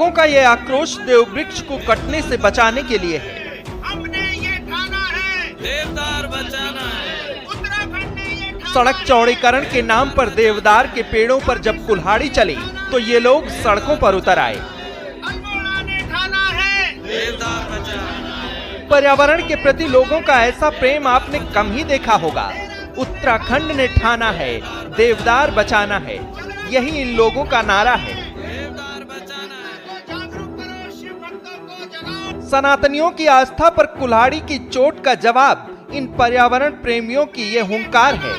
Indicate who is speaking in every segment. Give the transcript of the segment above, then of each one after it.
Speaker 1: लोगों का ये आक्रोश देववृक्ष को कटने से बचाने के लिए है।
Speaker 2: हमने ये ठाना है,
Speaker 3: देवदार बचाना है।
Speaker 2: उत्तराखंड ने ये ठाना
Speaker 1: सड़क चौड़ीकरण के नाम पर देवदार के पेड़ों पर जब कुल्हाड़ी चली तो ये लोग सड़कों पर उतर आए।
Speaker 2: अल्मोड़ा ने ठाना है,
Speaker 3: देवदार बचाना है।
Speaker 1: पर्यावरण के प्रति लोगों का ऐसा प्रेम आपने कम ही देखा होगा। उत्तराखंड ने ठाना है, देवदार बचाना है, यही इन लोगों का नारा है।
Speaker 3: देवदार बचाना है।
Speaker 2: जागरूक करो, शिव भक्तों को जगाओ।
Speaker 1: सनातनियों की आस्था पर कुल्हाड़ी की चोट का जवाब इन पर्यावरण प्रेमियों की ये हुंकार है।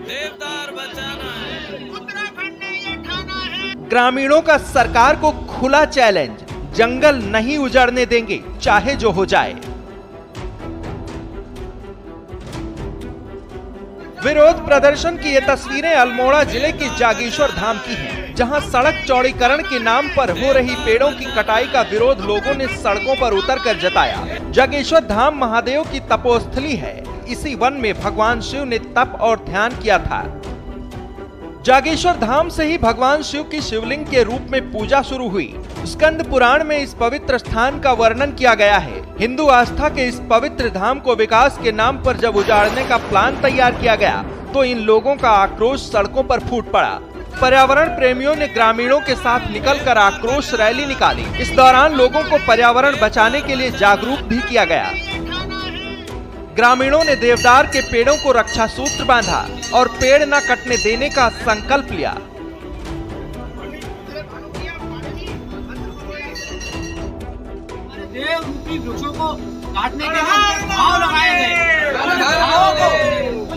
Speaker 3: देवदार बचाना है।
Speaker 2: उत्तराखंड ने ये ठाना है,
Speaker 1: ग्रामीणों का सरकार को खुला चैलेंज, जंगल नहीं उजाड़ने देंगे चाहे जो हो जाए। विरोध प्रदर्शन की ये तस्वीरें अल्मोड़ा जिले के जागेश्वर धाम की हैं, जहां सड़क चौड़ीकरण के नाम पर हो रही पेड़ों की कटाई का विरोध लोगों ने सड़कों पर उतरकर जताया। जागेश्वर धाम महादेव की तपोस्थली है। इसी वन में भगवान शिव ने तप और ध्यान किया था। जागेश्वर धाम से ही भगवान शिव की शिवलिंग के रूप में पूजा शुरू हुई। स्कंद पुराण में इस पवित्र स्थान का वर्णन किया गया है। हिंदू आस्था के इस पवित्र धाम को विकास के नाम पर जब उजाड़ने का प्लान तैयार किया गया तो इन लोगों का आक्रोश सड़कों पर फूट पड़ा। पर्यावरण प्रेमियों ने ग्रामीणों के साथ निकलकर आक्रोश रैली निकाली। इस दौरान लोगों को पर्यावरण बचाने के लिए जागरूक भी किया गया। ग्रामीणों ने देवदार के पेड़ों को रक्षा सूत्र बांधा और पेड़ न कटने देने का संकल्प लिया।
Speaker 4: देव रूपी वृक्षों को काटने के लिए घाव लगाए गए।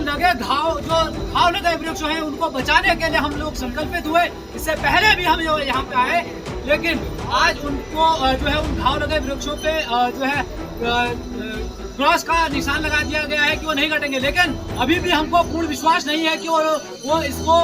Speaker 4: लगे घाव, जो घाव लगे वृक्ष हैं उनको बचाने के लिए हम लोग संकल्पित हुए। इससे पहले भी हम यहाँ पे आए, लेकिन आज उनको जो है उन घाव लगे वृक्षों पे जो है क्रॉस का निशान लगा दिया गया है कि वो नहीं कटेंगे। लेकिन अभी भी हमको पूर्ण विश्वास नहीं है कि वो इसको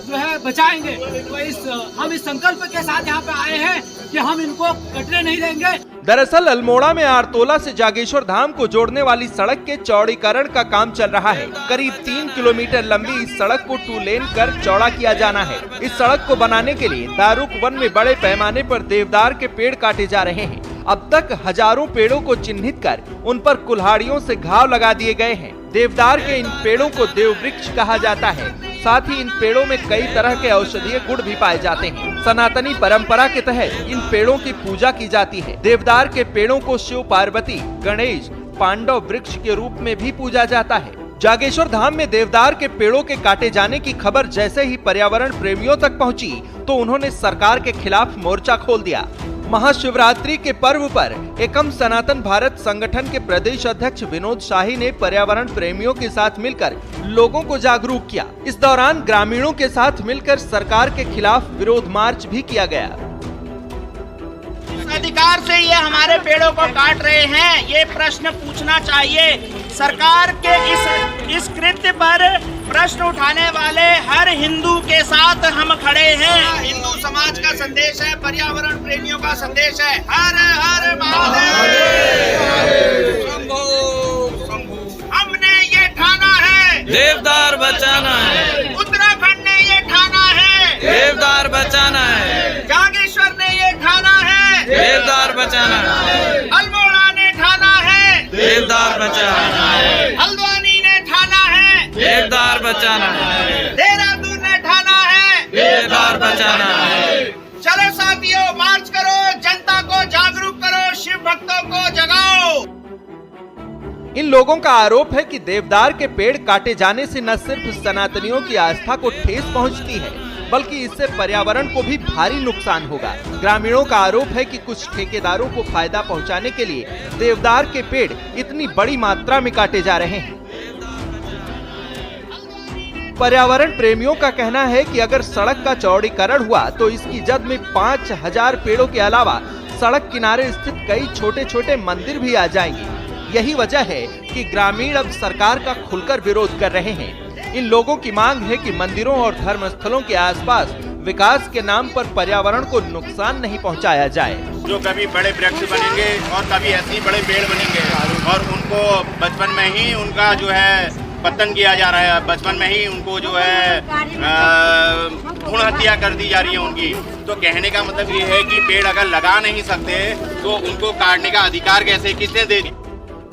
Speaker 4: जो है बचाएंगे। तो हम इस संकल्प के साथ यहाँ पे आए हैं कि हम इनको कटने नहीं देंगे।
Speaker 1: दरअसल अल्मोड़ा में आरतोला से जागेश्वर धाम को जोड़ने वाली सड़क के चौड़ीकरण का काम चल रहा है। करीब 3 किलोमीटर लंबी इस सड़क को 2 लेन कर चौड़ा किया जाना है। इस सड़क को बनाने के लिए दारुक वन में बड़े पैमाने पर देवदार के पेड़ काटे जा रहे हैं। अब तक हजारों पेड़ों को चिन्हित कर उन पर कुल्हाड़ियों से घाव लगा दिए गए हैं। देवदार के इन पेड़ों को देववृक्ष कहा जाता है। साथ ही इन पेड़ों में कई तरह के औषधीय गुण भी पाए जाते हैं। सनातनी परंपरा के तहत इन पेड़ों की पूजा की जाती है। देवदार के पेड़ों को शिव पार्वती, गणेश, पांडव वृक्ष के रूप में भी पूजा जाता है। जागेश्वर धाम में देवदार के पेड़ों के काटे जाने की खबर जैसे ही पर्यावरण प्रेमियों तक पहुंची तो उन्होंने सरकार के खिलाफ मोर्चा खोल दिया। महाशिवरात्रि के पर्व पर एकम सनातन भारत संगठन के प्रदेश अध्यक्ष विनोद शाही ने पर्यावरण प्रेमियों के साथ मिलकर लोगों को जागरूक किया। इस दौरान ग्रामीणों के साथ मिलकर सरकार के खिलाफ विरोध मार्च भी किया गया।
Speaker 2: इस अधिकार से ये हमारे पेड़ों को काट रहे हैं, ये प्रश्न पूछना चाहिए। सरकार के इस कृत्य पर प्रश्न उठाने वाले हर हिंदू के साथ हम खड़े हैं। हिंदू समाज का संदेश है, पर्यावरण प्रेमियों का संदेश है, हर हर महादेव। हमने ये ठाना है,
Speaker 3: देवदार बचाना है।
Speaker 2: उत्तराखंड ने ये ठाना है,
Speaker 3: देवदार बचाना है।
Speaker 2: जागेश्वर ने ये ठाना है,
Speaker 3: देवदार बचाना है।
Speaker 2: अल्मोड़ा ने ठाना है,
Speaker 3: देवदार बचाना है।
Speaker 2: हल्द्वानी ने ठाना है,
Speaker 3: देवदार बचाना है।
Speaker 2: देहरादून ने ठाना है,
Speaker 3: देवदार बचाना है।
Speaker 2: चलो साथियों, मार्च करो, जनता को जागरूक करो, शिव भक्तों को जगाओ।
Speaker 1: इन लोगों का आरोप है कि देवदार के पेड़ काटे जाने से न सिर्फ सनातनियों की आस्था को ठेस पहुंचती है, बल्कि इससे पर्यावरण को भी भारी नुकसान होगा। ग्रामीणों का आरोप है कि कुछ ठेकेदारों को फायदा पहुंचाने के लिए देवदार के पेड़ इतनी बड़ी मात्रा में काटे जा रहे हैं। पर्यावरण प्रेमियों का कहना है कि अगर सड़क का चौड़ीकरण हुआ तो इसकी जद में 5000 पेड़ों के अलावा सड़क किनारे स्थित कई छोटे छोटे मंदिर भी आ जाएंगे। यही वजह है कि ग्रामीण अब सरकार का खुलकर विरोध कर रहे हैं। इन लोगों की मांग है कि मंदिरों और धर्मस्थलों के आसपास विकास के नाम पर पर्यावरण को नुकसान नहीं पहुंचाया जाए।
Speaker 5: जो कभी बड़े वृक्ष बनेंगे और कभी ऐसे ही बड़े पेड़ बनेंगे और उनको बचपन में ही उनका जो है
Speaker 2: पतन किया जा रहा है, बचपन में ही उनको जो है भ्रूण हत्या कर दी जा रही है उनकी। तो कहने का मतलब ये है कि पेड़ अगर लगा नहीं सकते तो उनको काटने का अधिकार कैसे, किसने दे दिया?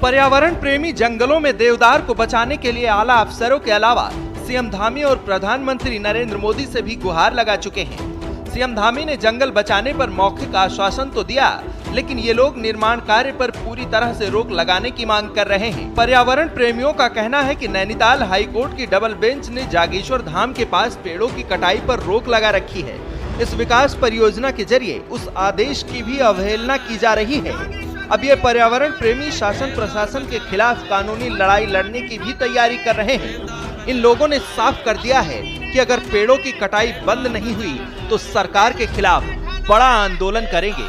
Speaker 1: पर्यावरण प्रेमी जंगलों में देवदार को बचाने के लिए आला अफसरों के अलावा सीएम धामी और प्रधानमंत्री नरेंद्र मोदी से भी गुहार लगा चुके हैं। सीएम धामी ने जंगल बचाने पर मौखिक आश्वासन तो दिया, लेकिन ये लोग निर्माण कार्य पर पूरी तरह से रोक लगाने की मांग कर रहे हैं। पर्यावरण प्रेमियों का कहना है कि नैनीताल हाईकोर्ट की डबल बेंच ने जागेश्वर धाम के पास पेड़ों की कटाई पर रोक लगा रखी है। इस विकास परियोजना के जरिए उस आदेश की भी अवहेलना की जा रही है। अब ये पर्यावरण प्रेमी शासन प्रशासन के खिलाफ कानूनी लड़ाई लड़ने की भी तैयारी कर रहे हैं। इन लोगों ने साफ कर दिया है कि अगर पेड़ों की कटाई बंद नहीं हुई तो सरकार के खिलाफ बड़ा आंदोलन करेंगे।